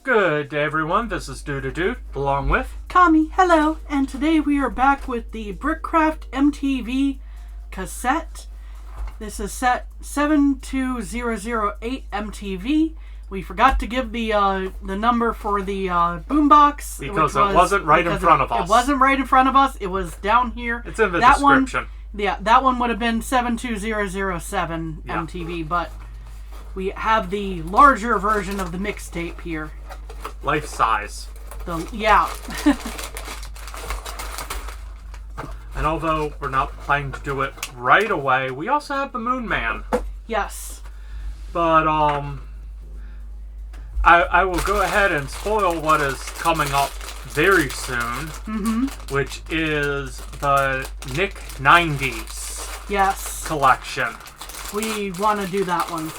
Good day, everyone. This is Dude along with Kami, hello, and today we are back with the Brickcraft MTV Cassette. This is set 72008 MTV. We forgot to give the number for the boombox because it wasn't right in front of us. It wasn't right in front of us. It was down here. It's in the description. That one would have been 72007 MTV, but we have the larger version of the mixtape here. Life size. And although we're not planning to do it right away, we also have the Moon Man. Yes. But, I will go ahead and spoil what is coming up very soon, which is the Nick 90s collection. We want to do that one.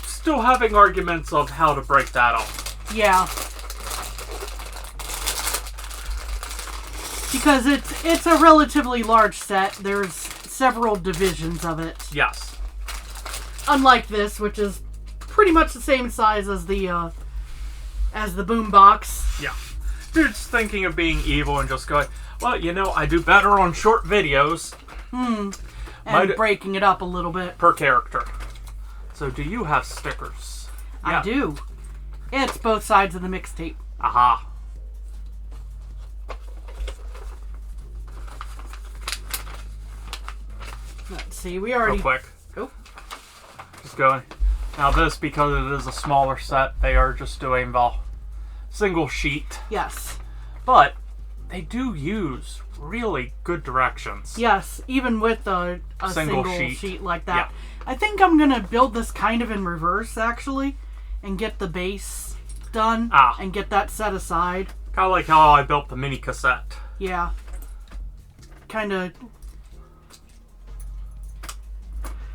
Still having arguments of how to break that up. Yeah. Because it's a relatively large set. There's several divisions of it. Yes. Unlike this, which is pretty much the same size as the boombox. Yeah. Dude's thinking of being evil and just going, well, you know, I do better on short videos. And breaking it up a little bit. Per character. So, do you have stickers? I do. It's both sides of the mixtape. Aha. Let's see, we already... Real quick. Oh. Just going. Now this, because it is a smaller set, they are just doing the single sheet. Yes. But they do use really good directions. Yes, even with a single sheet like that. Yeah. I think I'm going to build this kind of in reverse, actually, and get the base done and get that set aside. Kind of like how I built the mini cassette. Yeah. Kind of...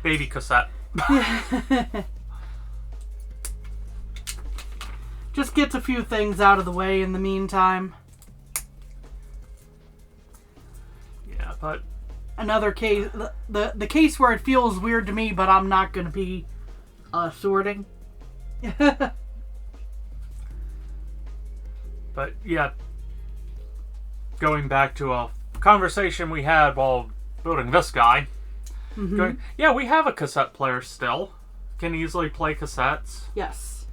Baby cassette. Just gets a few things out of the way in the meantime. Yeah, but... Another case, the case where it feels weird to me, but I'm not going to be sorting. But, yeah, going back to a conversation we had while building this guy. Going, yeah, we have a cassette player still. Can easily play cassettes. Yes.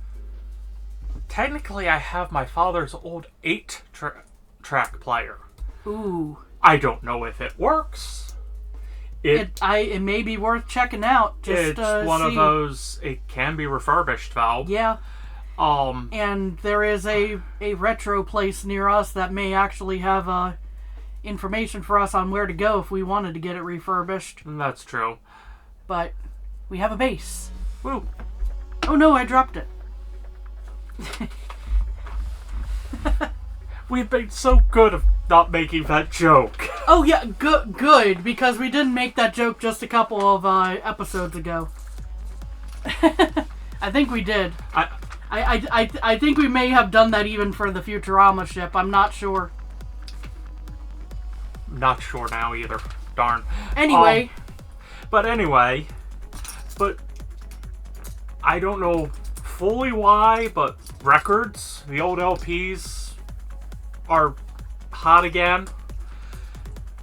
Technically, I have my father's old 8-track player. Ooh. I don't know if it works. It may be worth checking out. Just it's one of those. It can be refurbished, though. Yeah. And there is a retro place near us that may actually have information for us on where to go if we wanted to get it refurbished. That's true. But we have a base. Woo. Oh no, I dropped it. We've been so good of not making that joke. Oh yeah, good, because we didn't make that joke just a couple of episodes ago. I think we did. I think we may have done that even for the Futurama ship. I'm not sure. Not sure now either. Darn. Anyway. But I don't know fully why, but records, the old LPs, are hot again.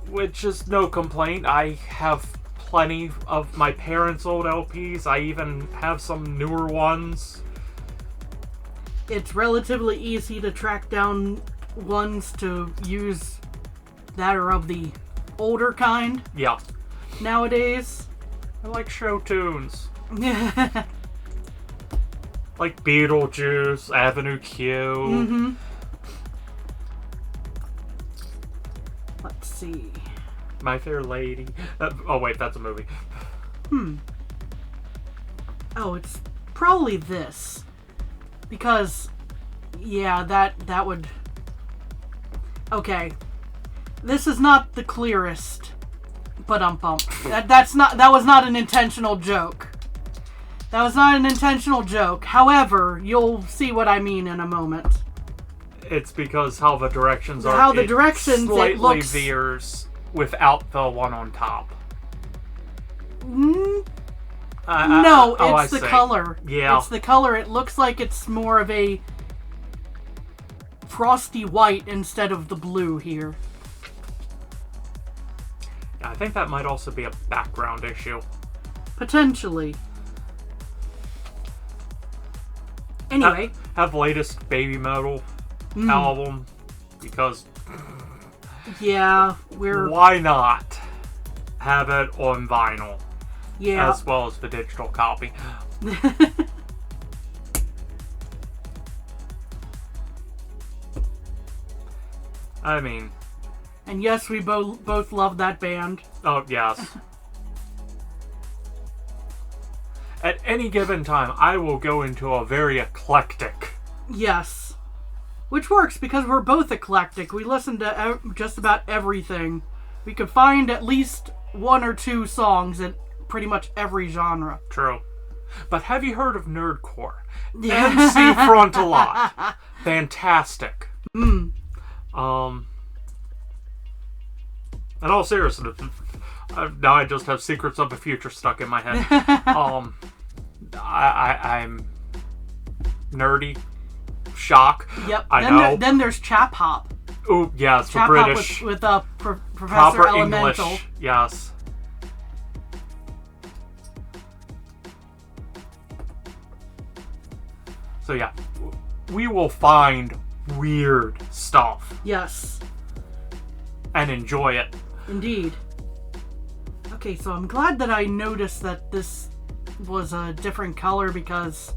Which is no complaint. I have plenty of my parents' old LPs. I even have some newer ones. It's relatively easy to track down ones to use that are of the older kind. Yeah. Nowadays. I like show tunes. Like Beetlejuice, Avenue Q. Let's see. My Fair Lady. Oh wait, that's a movie. Oh, it's probably this. Because, yeah, that would... Okay. This is not the clearest, but that was not an intentional joke. That was not an intentional joke. However, you'll see what I mean in a moment. It's because how the directions are. How the directions slightly it looks veers without the one on top. No, I it's the see. color. Yeah. It's the color. It looks like it's more of a frosty white instead of the blue here. Yeah, I think that might also be a background issue. Potentially. Anyway. Have latest Baby Metal album, because yeah, why not have it on vinyl? Yeah. As well as the digital copy. I mean... And yes, we both love that band. Oh, yes. At any given time, I will go into a very eclectic... Yes. Which works, because we're both eclectic. We listen to just about everything. We could find at least one or two songs in pretty much every genre. True. But have you heard of nerdcore? MC Front a lot. Fantastic. In all seriousness, now I just have Secrets of the Future stuck in my head. I'm nerdy. Shock. Yep. I know. Then there's Chap Hop. Ooh, yes, Chap for British. Hop with Professor Proper Elemental. English, yes. So yeah, we will find weird stuff. Yes. And enjoy it. Indeed. Okay, so I'm glad that I noticed that this was a different color, because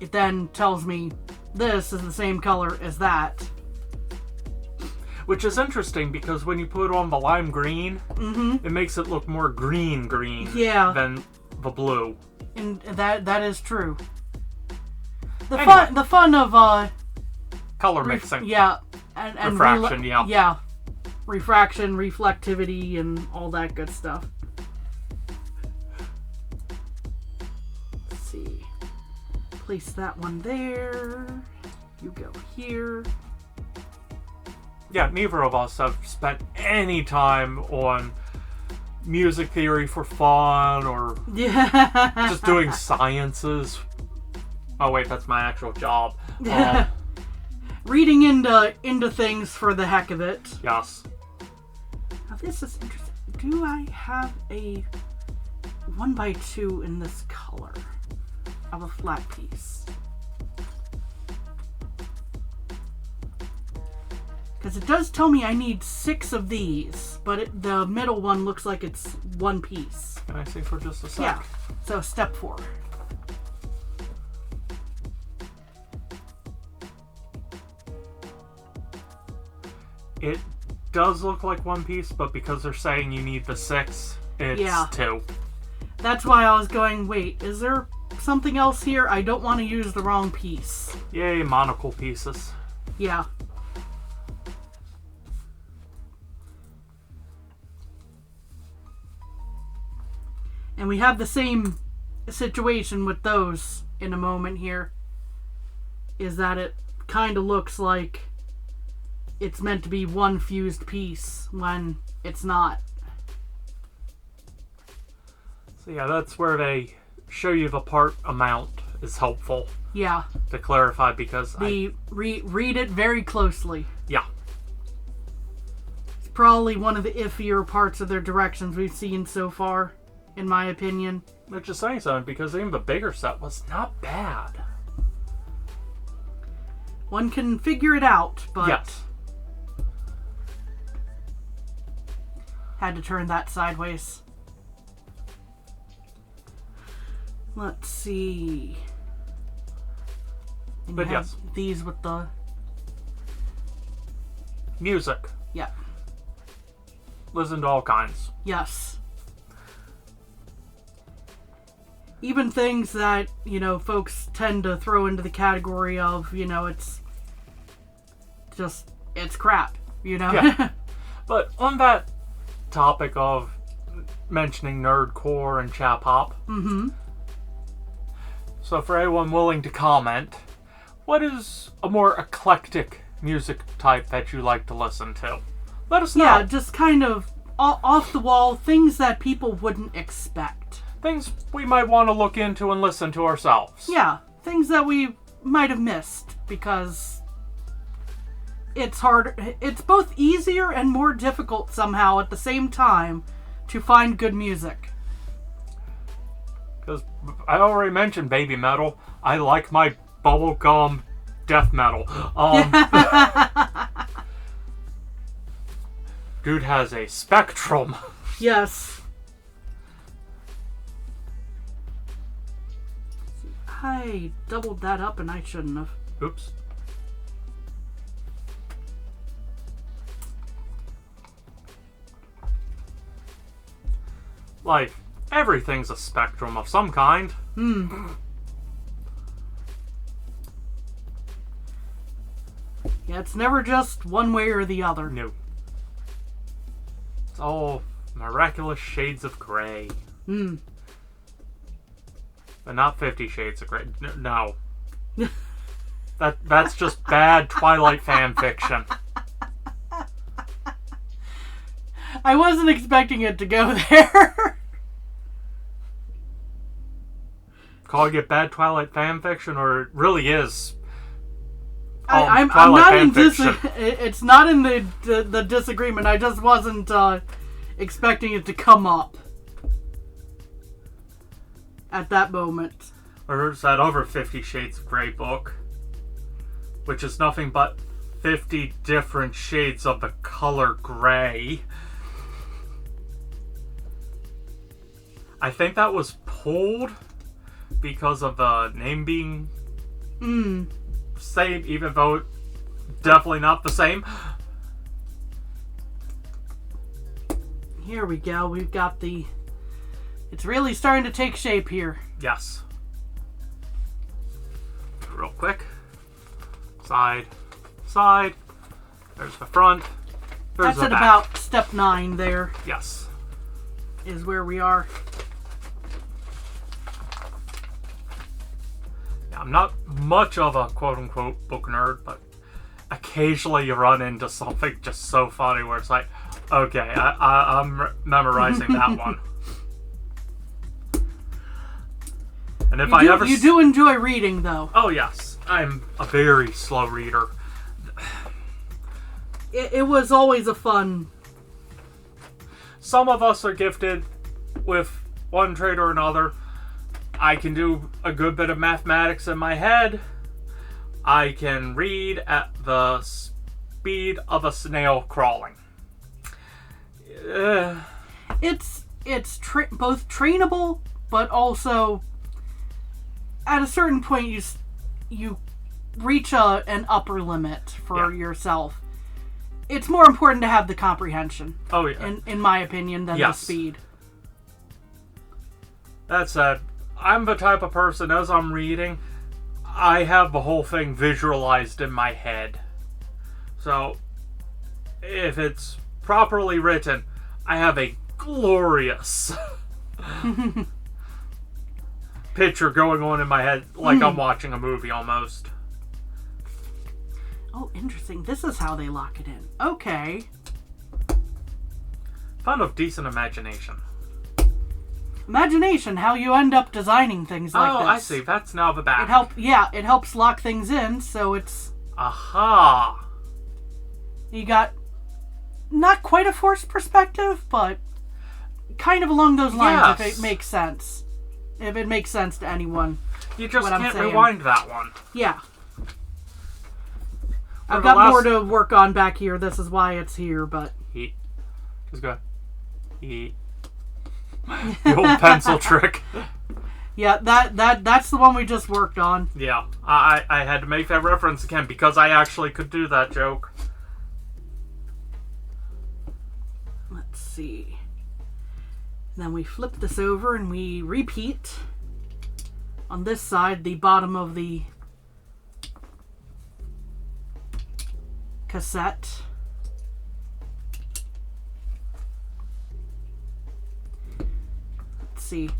it then tells me this is the same color as that. Which is interesting, because when you put on the lime green, it makes it look more green yeah. than the blue. And that is true. Anyway. The fun of color mixing. Yeah. And refraction, yeah. Yeah. Refraction, reflectivity, and all that good stuff. Let's see. Place that one there. You go here. Yeah, neither of us have spent any time on music theory for fun, or just doing sciences. Oh wait, that's my actual job. Reading into things for the heck of it. Yes. Now this is interesting. Do I have a 1x2 in this color of a flat piece? Because it does tell me I need 6 of these, but the middle one looks like it's one piece. Can I see for just a sec? Yeah. So step 4. It does look like one piece, but because they're saying you need the 6, it's 2. That's why I was going, wait, is there something else here? I don't want to use the wrong piece. Yay, monocle pieces. Yeah. And we have the same situation with those in a moment here. Is that it kind of looks like it's meant to be one fused piece when it's not. So yeah, that's where they show you the part amount is helpful. Yeah. To clarify, because read it very closely. Yeah. It's probably one of the iffier parts of their directions we've seen so far, in my opinion. Which is saying something, because even the bigger set was not bad. One can figure it out, but... Yes. Had to turn that sideways. Let's see. And But you have yes. these with the... Music. Yeah. Listen to all kinds. Yes. Even things that, folks tend to throw into the category of, it's just, it's crap, Yeah. But on that topic of mentioning nerdcore and chap hop. So for anyone willing to comment, what is a more eclectic music type that you like to listen to? Let us know. Yeah, just kind of off the wall, things that people wouldn't expect. things we might want to look into and listen to ourselves. Yeah, things that we might have missed because it's harder. It's both easier and more difficult somehow at the same time to find good music. Because I already mentioned baby metal. I like my bubblegum death metal. Dude has a spectrum. Yes. I doubled that up and I shouldn't have. Oops. Like, everything's a spectrum of some kind. Yeah, it's never just one way or the other. No. It's all miraculous shades of gray. But not 50 Shades of Grey. No. That's just bad Twilight fan fiction. I wasn't expecting it to go there. Calling it bad Twilight fan fiction, or it really is. I'm not in it's not in the disagreement. I just wasn't expecting it to come up at that moment. Or there's that other 50 Shades of Grey book, which is nothing but 50 different shades of the color gray. I think that was pulled because of the name being same, even though it's definitely not the same. Here we go. We've got the... It's really starting to take shape here. Yes. Real quick. Side. Side. There's the front. There's That's the at back. about step 9 there. Yes. Is where we are. Yeah, I'm not much of a quote-unquote book nerd, but occasionally you run into something just so funny where it's like, okay, I'm memorizing that one. And if you do enjoy reading, though. Oh, yes. I'm a very slow reader. It was always a fun... Some of us are gifted with one trait or another. I can do a good bit of mathematics in my head. I can read at the speed of a snail crawling. It's both trainable, but also... At a certain point, you reach an upper limit for yourself. It's more important to have the comprehension. Oh, yeah. In my opinion, than the speed. That said, I'm the type of person, as I'm reading, I have the whole thing visualized in my head. So, if it's properly written, I have a glorious... picture going on in my head like I'm watching a movie almost. Oh, interesting. This is how they lock it in. Okay. Fun of decent imagination. Imagination, how you end up designing things like this. Oh, I see. That's now the back. It helps lock things in, so it's... Aha! You got not quite a forced perspective, but kind of along those lines, if it makes sense. If it makes sense to anyone. You just can't rewind that one. Yeah. I've got more to work on back here. This is why it's here, but... Heat. Just go. Heat. The old pencil trick. Yeah, that's the one we just worked on. Yeah. I had to make that reference again because I actually could do that joke. Let's see. Then we flip this over and we repeat on this side the bottom of the cassette. Let's see.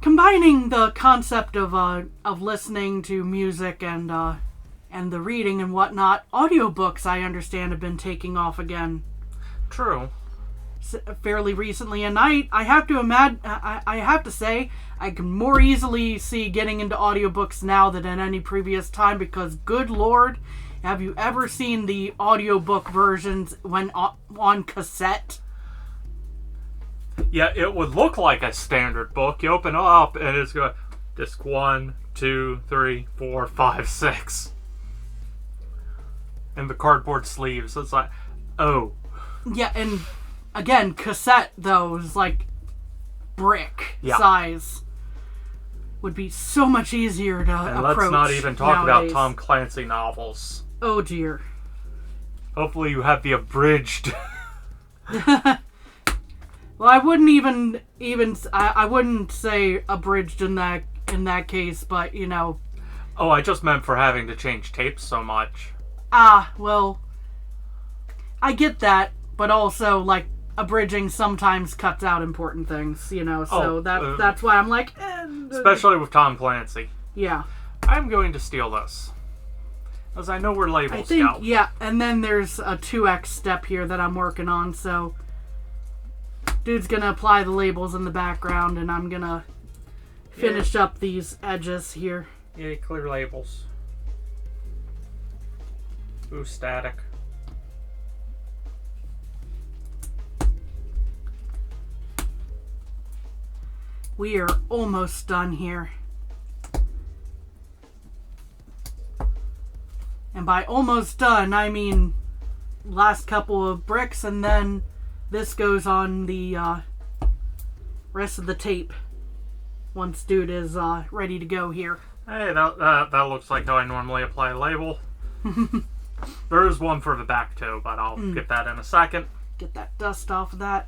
Combining the concept of listening to music and the reading and whatnot, audiobooks I understand have been taking off again. True. fairly recently, and I have to I have to say I can more easily see getting into audiobooks now than at any previous time, because good lord, have you ever seen the audiobook versions when on cassette? Yeah, it would look like a standard book. You open it up and it's got disc 1, 2, 3, 4, 5, 6. And the cardboard sleeves. It's like, oh. Yeah, and again, cassette, though, is like brick size. Would be so much easier to and approach. let's not even talk nowadays. about Tom Clancy novels. Oh dear. Hopefully you have the abridged. Well, I wouldn't even I wouldn't say abridged in that case, but you know. Oh, I just meant for having to change tapes so much. Well, I get that, but also like abridging sometimes cuts out important things, you know. So that's why I'm like, especially with Tom Clancy. Yeah. I'm going to steal this, as I know we're labels out. Yeah, and then there's a 2x step here that I'm working on. So, dude's gonna apply the labels in the background, and I'm gonna finish up these edges here. Yeah, clear labels. Ooh, static. We are almost done here. And by almost done, I mean last couple of bricks, and then this goes on the rest of the tape once dude is ready to go here. Hey, that looks like how I normally apply a label. There is one for the back too, but I'll get that in a second. Get that dust off of that.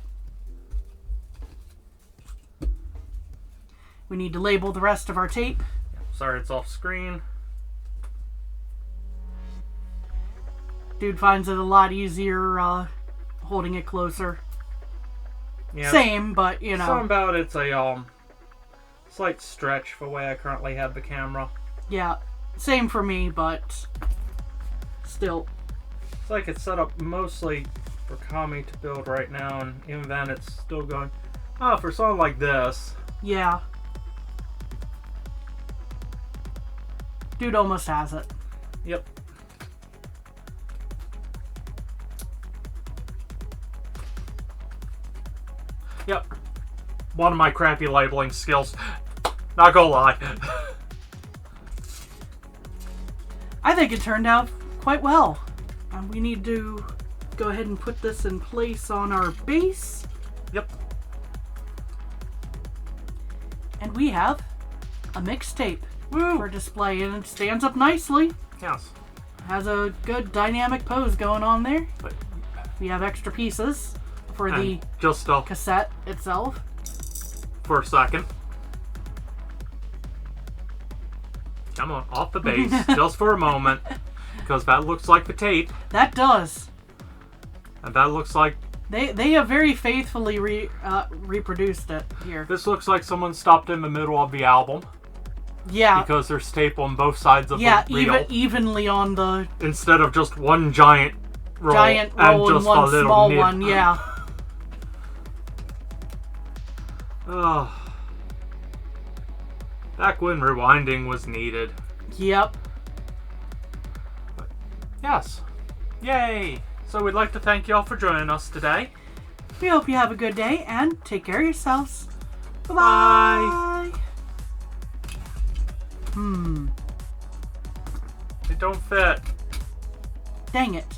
We need to label the rest of our tape. Sorry, it's off screen. Dude finds it a lot easier holding it closer. Yeah, same, but you know. Something about it's a slight stretch for the way I currently have the camera. Yeah, same for me, but still. It's like it's set up mostly for Kami to build right now, and even then it's still going, for something like this. Yeah. Dude almost has it. Yep. Yep. One of my crappy labeling skills. Not gonna lie. I think it turned out quite well. We need to go ahead and put this in place on our base. Yep. And we have a mixtape for display, and it stands up nicely. Yes. Has a good dynamic pose going on there. But we have extra pieces for the cassette itself. For a second. Come on, off the base, just for a moment. Because that looks like the tape. That does. And that looks like... They have very faithfully reproduced it here. This looks like someone stopped in the middle of the album. Yeah. Because there's tape on both sides of the reel. Yeah, evenly on the... Instead of just one giant roll. Giant roll and one small nib. one, yeah. Back when rewinding was needed. Yep. But, yes. Yay! So we'd like to thank you all for joining us today. We hope you have a good day and take care of yourselves. Bye-bye. They don't fit. Dang it.